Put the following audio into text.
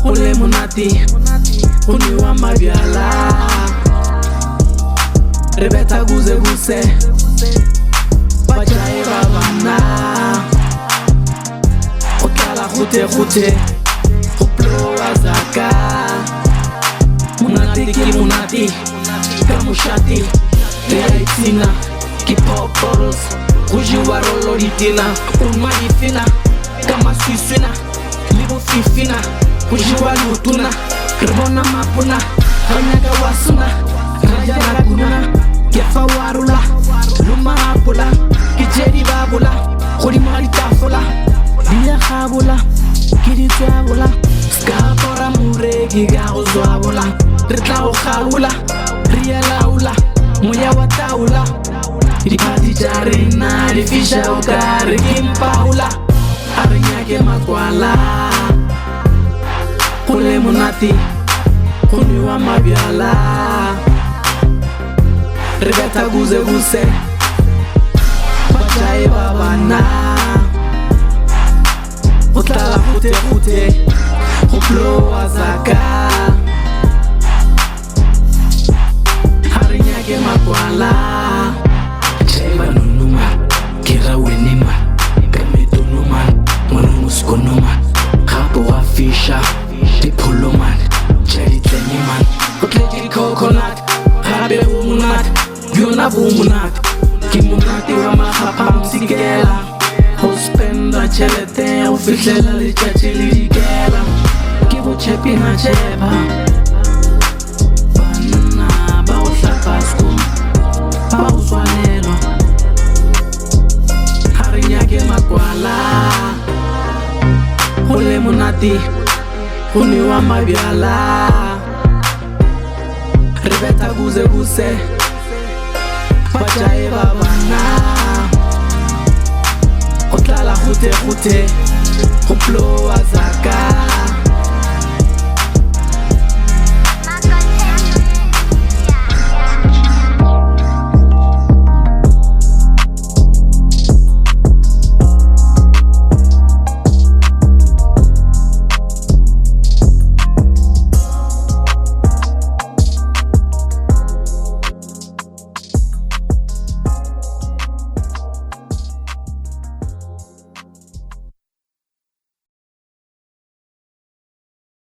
go le monate go newa mabyala re betha kuze bajae ba bana go tlala gote go blowa zaka monate ke monate ka moshate le a itina ke pop bottles go jewa rollo ditina o nwa difina ka maswiswina le go fifina go jewa lotuna re bona mapona ga nyaka wasuna ra jana kunana ke fa warula luma apola ke jedi babula go di mari tafola di ya gabola ke di tswabola ska pora mureki ga go zwabola re tla go gaula re ya laula moya wa taula di party jarina di fisha o kare ke mpaula a re nyake makwala go le monate go newa mabyala re betha kuze bajae ba bana go tlala gote go blowa zaka a re nyake makwala jaiba nunuma ke ra wenima ka metonoma ngwana moskonoma gape wa fisha dipholoman jedi tlenyeman go tletse di-coconut gape go monate yona bo monate ke monate wa magapa msikela go spenda tšhelete go fihlela letšatši le dikela ke go tšhepina tšhepa banna ba go hlapa sko ba go swanelwa ga re nyake makwala go le monate go newa mabyala re betha kuze bajae ba bana go tlala gote go blowa zaka